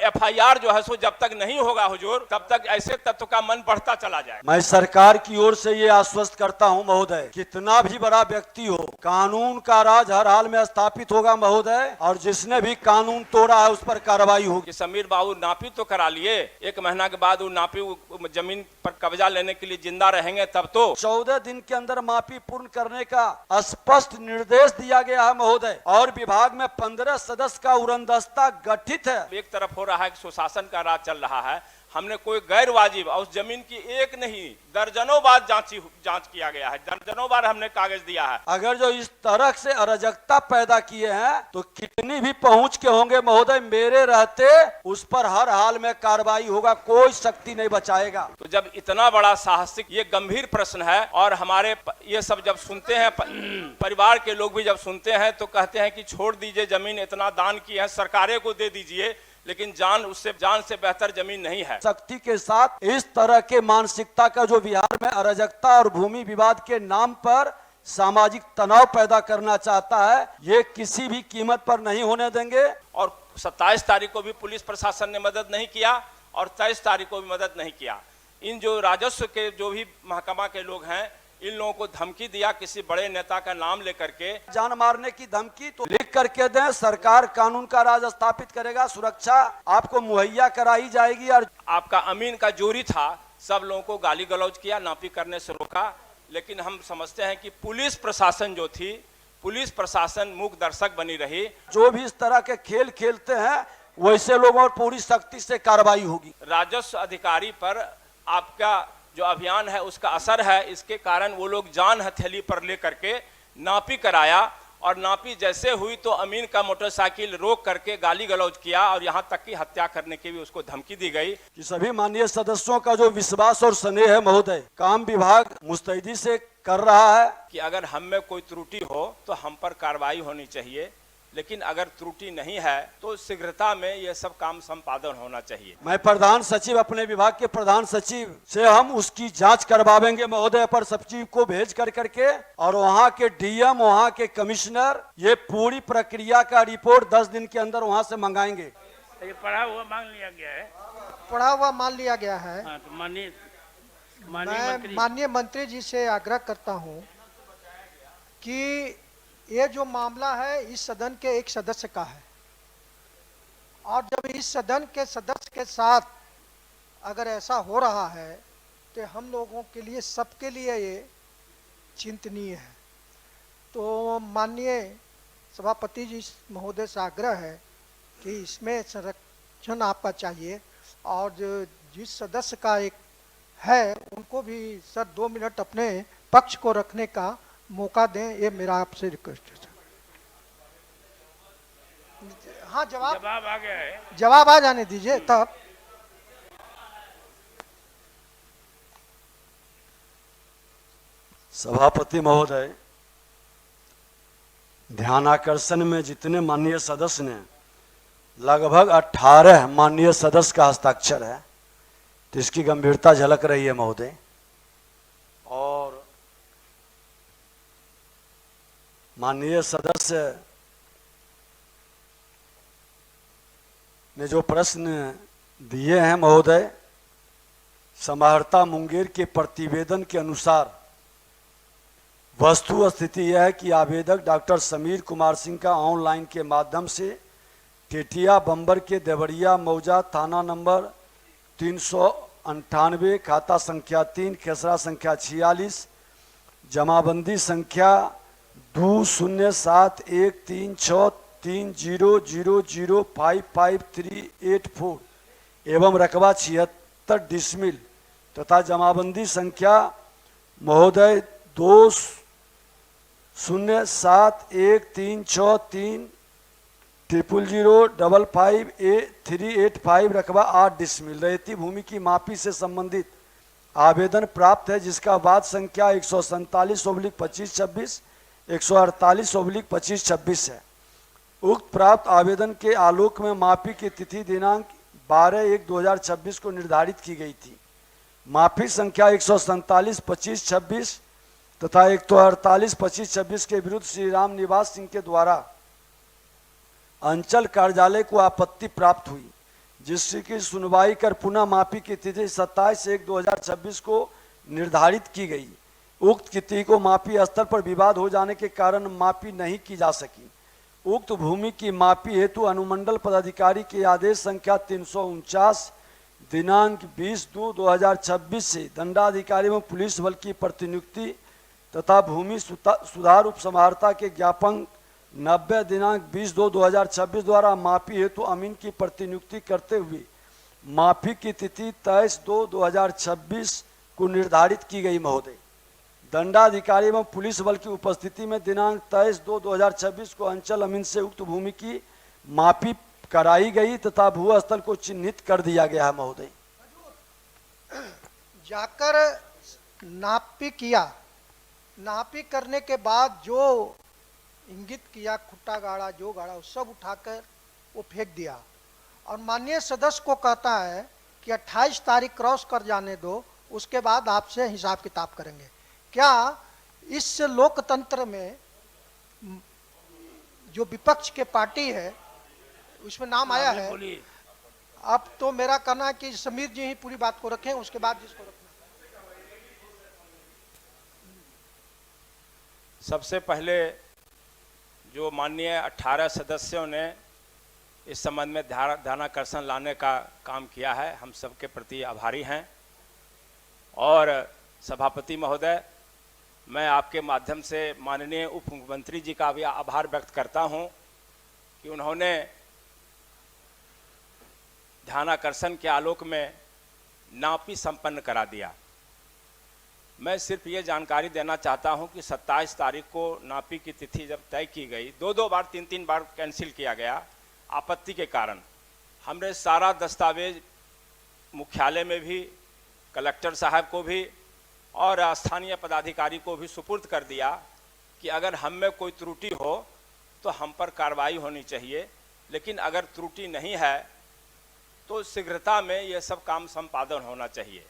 FIR जो है सो जब तक नहीं होगा हुजूर, तब तक ऐसे तत्व का मन बढ़ता चला जाए। मैं सरकार की ओर से ये आश्वस्त करता हूं महोदय, कितना भी बड़ा व्यक्ति हो, कानून का राज हर हाल में स्थापित होगा महोदय, और जिसने भी कानून तोड़ा है उस पर कार्रवाई होगी। कि समीर बाबू नापी तो करा लिए, 1 महीना के बाद वो नापी जमीन पर कब्जा लेने के लिए जिंदा रहेंगे तब तो। 14 दिन के अंदर मापी पूर्ण करने का स्पष्ट निर्देश दिया गया है महोदय, और विभाग में 15 सदस्य का उड़नदस्ता गठित है। एक तरफ हो रहा है कि सुशासन का राज चल रहा है, हमने कोई गैर वाजिब और उस जमीन की एक नहीं दर्जनों बार जांच किया गया है, दर्जनों बार हमने कागज दिया है। अगर जो इस तरह से अराजकता पैदा किए हैं तो कितनी भी पहुंच के होंगे महोदय, मेरे रहते उस पर हर हाल में कार्रवाई होगा, कोई शक्ति नहीं बचाएगा। तो जब इतना बड़ा साहसिक ये गंभीर प्रश्न है, और हमारे ये सब जब सुनते हैं, परिवार के लोग भी जब सुनते हैं तो कहते हैं कि छोड़ दीजिए जमीन, इतना दान की है सरकारें को दे दीजिए, लेकिन जान से बेहतर जमीन नहीं है। शक्ति के साथ इस तरह के मानसिकता का जो बिहार में अराजकता और भूमि विवाद के नाम पर सामाजिक तनाव पैदा करना चाहता है, ये किसी भी कीमत पर नहीं होने देंगे। और 27 तारीख को भी पुलिस प्रशासन ने मदद नहीं किया और 23 तारीख को भी मदद नहीं किया। इन जो राजस्व के जो भी महकमा के लोग हैं, इन लोगों को धमकी दिया किसी बड़े नेता का नाम लेकर के, जान मारने की धमकी, तो लिख करके दें, सरकार कानून का राज स्थापित करेगा, सुरक्षा आपको मुहैया कराई जाएगी। और आपका अमीन का जोरी था, सब लोगों को गाली गलौज किया, नापी करने से रोका, लेकिन हम समझते हैं कि पुलिस प्रशासन जो थी, पुलिस प्रशासन मूक दर्शक बनी रही। जो भी इस तरह के खेल खेलते हैं वैसे लोगों पर पूरी सख्ती से कार्रवाई होगी। राजस्व अधिकारी पर आपका जो अभियान है उसका असर है, इसके कारण वो लोग जान हथेली पर लेकर के नापी कराया, और नापी जैसे हुई तो अमीन का मोटरसाइकिल रोक करके गाली गलौज किया, और यहाँ तक कि हत्या करने की भी उसको धमकी दी गई। कि सभी माननीय सदस्यों का जो विश्वास और स्नेह है महोदय, काम विभाग मुस्तैदी से कर रहा है कि अगर हम में कोई त्रुटि हो तो हम पर कार्रवाई होनी चाहिए, लेकिन अगर त्रुटि नहीं है तो शीघ्रता में यह सब काम संपादन होना चाहिए। मैं प्रधान सचिव, अपने विभाग के प्रधान सचिव से हम उसकी जांच करवाएंगे महोदय, पर सचिव को भेज कर करके, और वहाँ के डीएम, वहाँ के कमिश्नर, ये पूरी प्रक्रिया का रिपोर्ट 10 दिन के अंदर वहाँ से मंगाएंगे। ये पढ़ा हुआ मांग लिया गया है, पढ़ा हुआ मान लिया गया है। हाँ, तो मैं माननीय मंत्री जी से आग्रह करता हूँ कि ये जो मामला है इस सदन के एक सदस्य का है, और जब इस सदन के सदस्य के साथ अगर ऐसा हो रहा है तो हम लोगों के लिए, सबके लिए ये चिंतनीय है। तो माननीय सभापति जी महोदय से आग्रह है कि इसमें संरक्षण आपका चाहिए, और जिस सदस्य का एक है उनको भी सर 2 मिनट अपने पक्ष को रखने का मौका दें, ये मेरा आपसे रिक्वेस्ट है। हाँ, जवाब आ गया है, जवाब आ जाने दीजिए तब। सभापति महोदय, ध्यानाकर्षण में जितने माननीय सदस्य ने, लगभग 18 माननीय सदस्य का हस्ताक्षर है, तो इसकी गंभीरता झलक रही है महोदय। और माननीय सदस्य ने जो प्रश्न दिए हैं महोदय, समाहर्ता मुंगेर के प्रतिवेदन के अनुसार वस्तु स्थिति यह है कि आवेदक डॉक्टर समीर कुमार सिंह का ऑनलाइन के माध्यम से टेटिया बम्बर के देवरिया मौजा थाना नंबर 398, खाता संख्या 3, खेसरा संख्या 46, जमाबंदी संख्या 20736300055384 एवं रकबा 76 डिसमिल तथा जमाबंदी संख्या महोदय 20736300555585 रकबा 8 डिसमिल रहती भूमि की मापी से संबंधित आवेदन प्राप्त है, जिसका वाद संख्या 147/2526 148/2526 है। उक्त प्राप्त आवेदन के आलोक में मापी की तिथि दिनांक 12/1/2026 को निर्धारित की गई थी। माफी संख्या 147/2526 तथा 148/2526 के विरुद्ध श्री राम निवास सिंह के द्वारा अंचल कार्यालय को आपत्ति प्राप्त हुई, जिसकी सुनवाई कर पुनः माफी की तिथि 27/1/2026 को निर्धारित की गई। उक्त तिथि को माफी स्थल पर विवाद हो जाने के कारण माफी नहीं की जा सकी। उक्त भूमि की माफी हेतु अनुमंडल पदाधिकारी के आदेश संख्या 349 दिनांक 20/2/2026 से दंडाधिकारी एवं पुलिस बल की प्रतिनियुक्ति तथा भूमि सुधार उपसमाहर्ता के ज्ञापन 90 दिनांक 20/2/2026 द्वारा माफी हेतु अमीन की प्रतिनियुक्ति करते हुए माफी की तिथि 23/2/2026 को निर्धारित की गई। महोदय, दंडाधिकारी एवं पुलिस बल की उपस्थिति में दिनांक 23/2/2026 को अंचल अमीन से उक्त भूमि की माफी कराई गई तथा भू स्थल को चिन्हित कर दिया गया है। महोदय, जाकर नापी किया, नापी करने के बाद जो इंगित किया, खुट्टा गाड़ा, जो गाड़ा वो सब उठाकर वो फेंक दिया और माननीय सदस्य को कहता है कि 28 तारीख क्रॉस कर जाने दो, उसके बाद आपसे हिसाब किताब करेंगे। क्या इस लोकतंत्र में जो विपक्ष के पार्टी है उसमें नाम आया है? अब तो मेरा कहना है कि समीर जी ही पूरी बात को रखें, उसके बाद जिसको रखें। सबसे पहले जो माननीय 18 सदस्यों ने इस संबंध में ध्यानाकर्षण लाने का काम किया है, हम सबके प्रति आभारी हैं। और सभापति महोदय, मैं आपके माध्यम से माननीय उप मुख्यमंत्री जी का भी आभार व्यक्त करता हूं कि उन्होंने ध्यानाकर्षण के आलोक में नापी संपन्न करा दिया। मैं सिर्फ ये जानकारी देना चाहता हूं कि 27 तारीख को नापी की तिथि जब तय की गई, दो बार 3 बार कैंसिल किया गया आपत्ति के कारण। हमने सारा दस्तावेज मुख्यालय में भी, कलेक्टर साहब को भी और स्थानीय पदाधिकारी को भी सुपुर्द कर दिया कि अगर हम में कोई त्रुटि हो तो हम पर कार्रवाई होनी चाहिए, लेकिन अगर त्रुटि नहीं है तो शीघ्रता में ये सब काम संपादन होना चाहिए।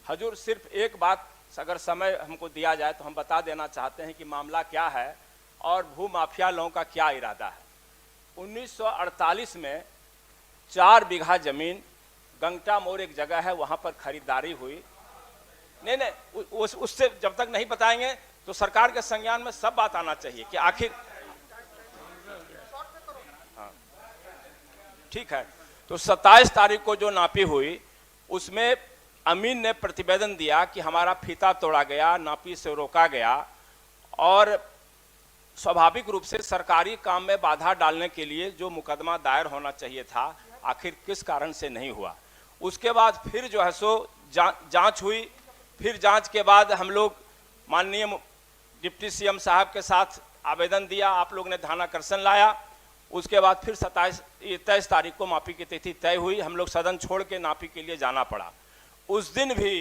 हजूर, सिर्फ एक बात अगर समय हमको दिया जाए तो हम बता देना चाहते हैं कि मामला क्या है और भू माफिया लोगों का क्या इरादा है। 1948 में 4 बीघा जमीन गंगटा मोड़ एक जगह है, वहां पर खरीदारी हुई। नहीं, उससे जब तक नहीं बताएंगे तो सरकार के संज्ञान में सब बात आना चाहिए कि आखिर। हाँ, ठीक है। तो 27 तारीख को जो नापी हुई उसमें अमीन ने प्रतिवेदन दिया कि हमारा फीता तोड़ा गया, नापी से रोका गया और स्वाभाविक रूप से सरकारी काम में बाधा डालने के लिए जो मुकदमा दायर होना चाहिए था, आखिर किस कारण से नहीं हुआ। उसके बाद फिर जो है सो जांच हुई। फिर जांच के बाद हम लोग माननीय डिप्टी सीएम साहब के साथ आवेदन दिया, आप लोग ने ध्यानाकर्षण लाया। उसके बाद फिर 23 तारीख को मापी की तिथि तय हुई। हम लोग सदन छोड़ के नापी के लिए जाना पड़ा। उस दिन भी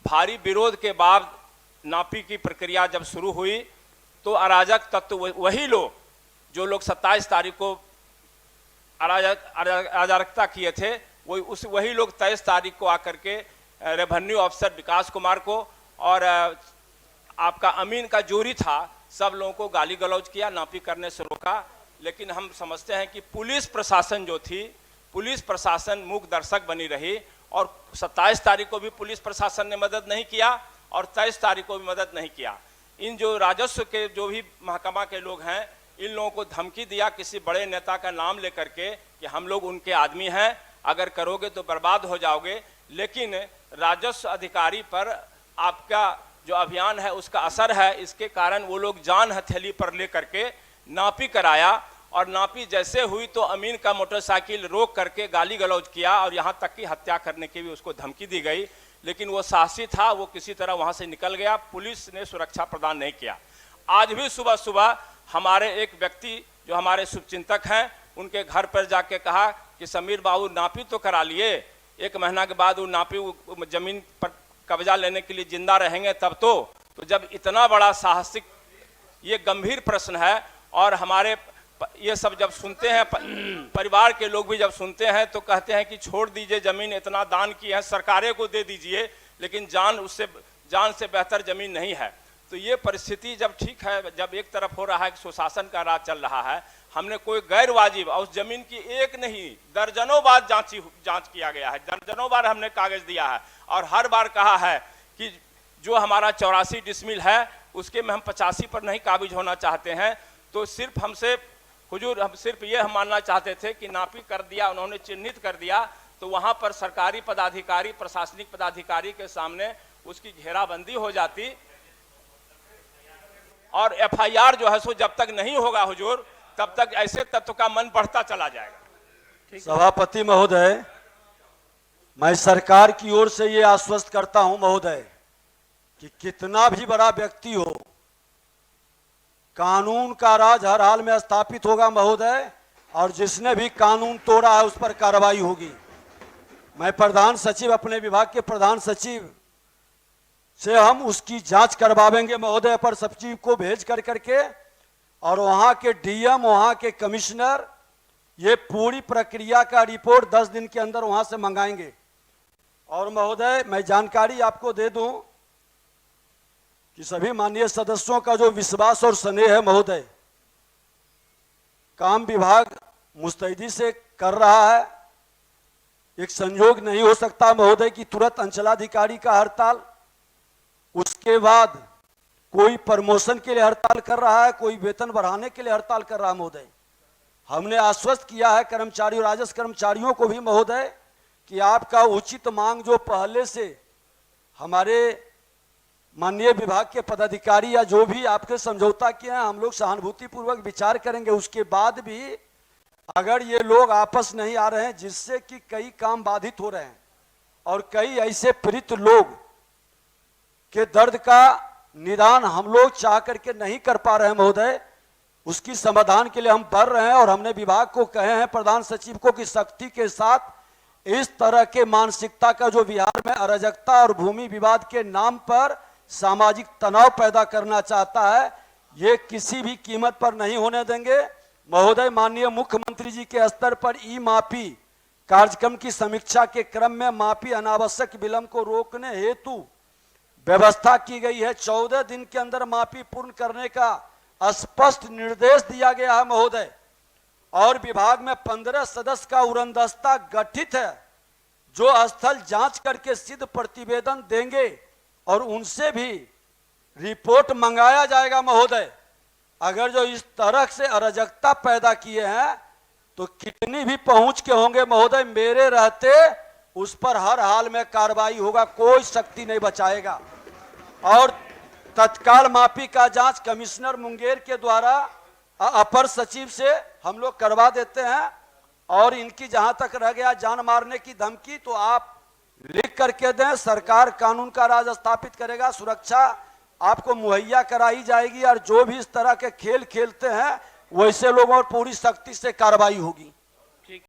भारी विरोध के बाद नापी की प्रक्रिया जब शुरू हुई तो अराजक तत्व वही लोग जो लोग 27 तारीख को अराजकता किए थे, वही लोग 23 तारीख को आकर के रेवेन्यू अफसर विकास कुमार को और आपका अमीन का जोरी था, सब लोगों को गाली गलौज किया, नापी करने से रोका। लेकिन हम समझते हैं कि पुलिस प्रशासन जो थी, पुलिस प्रशासन मूक दर्शक बनी रही और 27 तारीख को भी पुलिस प्रशासन ने मदद नहीं किया और 23 तारीख को भी मदद नहीं किया। इन जो राजस्व के जो भी महकमा के लोग हैं, इन लोगों को धमकी दिया किसी बड़े नेता का नाम लेकर के कि हम लोग उनके आदमी हैं, अगर करोगे तो बर्बाद हो जाओगे। लेकिन राजस्व अधिकारी पर आपका जो अभियान है उसका असर है, इसके कारण वो लोग जान हथेली पर ले करके नापी कराया और नापी जैसे हुई तो अमीन का मोटरसाइकिल रोक करके गाली गलौज किया और यहाँ तक कि हत्या करने की भी उसको धमकी दी गई। लेकिन वो साहसी था, वो किसी तरह वहाँ से निकल गया, पुलिस ने सुरक्षा प्रदान नहीं किया। आज भी सुबह सुबह हमारे एक व्यक्ति जो हमारे शुभचिंतक हैं, उनके घर पर जाके कहा कि समीर बाबू नापी तो करा लिए, 1 महीना के बाद वो नापी जमीन पर कब्जा लेने के लिए जिंदा रहेंगे तब तो जब इतना बड़ा साहसिक, ये गंभीर प्रश्न है। और हमारे ये सब जब सुनते हैं, परिवार के लोग भी जब सुनते हैं तो कहते हैं कि छोड़ दीजिए जमीन, इतना दान की है, सरकारें को दे दीजिए, लेकिन जान से बेहतर जमीन नहीं है। तो ये परिस्थिति जब ठीक है, जब एक तरफ हो रहा है कि सुशासन का राज चल रहा है, हमने कोई गैर वाजिब और उस जमीन की एक नहीं दर्जनों बार जांच किया गया है, दर्जनों बार हमने कागज दिया है और हर बार कहा है कि जो हमारा 84 डिसमिल है उसके में हम 85 पर नहीं काबिज होना चाहते हैं। तो सिर्फ हमसे हुजूर हम सिर्फ ये हम मानना चाहते थे कि नापी कर दिया, उन्होंने चिन्हित कर दिया तो वहां पर सरकारी पदाधिकारी प्रशासनिक पदाधिकारी के सामने उसकी घेराबंदी हो जाती और एफआईआर जो है सो जब तक नहीं होगा हुजूर तब तक ऐसे तत्व का मन बढ़ता चला जाएगा। सभापति महोदय, मैं सरकार की ओर से ये आश्वस्त करता हूं महोदय कि कितना भी बड़ा व्यक्ति हो, कानून का राज हर हाल में स्थापित होगा महोदय, और जिसने भी कानून तोड़ा है उस पर कार्रवाई होगी। मैं प्रधान सचिव, अपने विभाग के प्रधान सचिव से हम उसकी जांच करवाएंगे महोदय, अपर सचिव को भेज कर करके, और वहां के डीएम, वहां के कमिश्नर ये पूरी प्रक्रिया का रिपोर्ट 10 दिन के अंदर वहां से मंगाएंगे। और महोदय मैं जानकारी आपको दे दूं कि सभी माननीय सदस्यों का जो विश्वास और स्नेह है महोदय, काम विभाग मुस्तैदी से कर रहा है। एक संयोग नहीं हो सकता महोदय कि तुरंत अंचलाधिकारी का हड़ताल, उसके बाद कोई प्रमोशन के लिए हड़ताल कर रहा है, कोई वेतन बढ़ाने के लिए हड़ताल कर रहा है महोदय। हमने आश्वस्त किया है कर्मचारियों, राजस्व कर्मचारियों को भी महोदय कि आपका उचित मांग जो पहले से हमारे माननीय विभाग के पदाधिकारी या जो भी आपके समझौता किए हैं, हम लोग सहानुभूति पूर्वक विचार करेंगे। उसके बाद भी अगर ये लोग आपस नहीं आ रहे हैं जिससे कि कई काम बाधित हो रहे हैं और कई ऐसे पीड़ित लोग के दर्द का निदान हम लोग चाह करके नहीं कर पा रहे हैं महोदय, उसकी समाधान के लिए हम बढ़ रहे हैं। और हमने विभाग को कहे हैं, प्रधान सचिव को, कि सख्ती के साथ इस तरह के मानसिकता का जो बिहार में अराजकता और भूमि विवाद के नाम पर सामाजिक तनाव पैदा करना चाहता है, ये किसी भी कीमत पर नहीं होने देंगे महोदय। माननीय मुख्यमंत्री जी के स्तर पर ई माफी कार्यक्रम की समीक्षा के क्रम में माफी अनावश्यक विलंब को रोकने हेतु व्यवस्था की गई है। 14 दिन के अंदर माफी पूर्ण करने का स्पष्ट निर्देश दिया गया है महोदय। और विभाग में 15 सदस्य का उड़नदस्ता गठित है जो स्थल जांच करके सिद्ध प्रतिवेदन देंगे और उनसे भी रिपोर्ट मंगाया जाएगा महोदय। अगर जो इस तरह से अराजकता पैदा किए हैं तो कितनी भी पहुंच के होंगे महोदय, मेरे रहते उस पर हर हाल में कार्रवाई होगा, कोई शक्ति नहीं बचाएगा। और तत्काल माफी का जांच कमिश्नर मुंगेर के द्वारा अपर सचिव से हम लोग करवा देते हैं। और इनकी जहां तक रह गया जान मारने की धमकी, तो आप लिख करके दें, सरकार कानून का राज स्थापित करेगा, सुरक्षा आपको मुहैया कराई जाएगी। और जो भी इस तरह के खेल खेलते हैं वैसे लोगों पर पूरी सख्ती से कार्रवाई होगी। ठीक।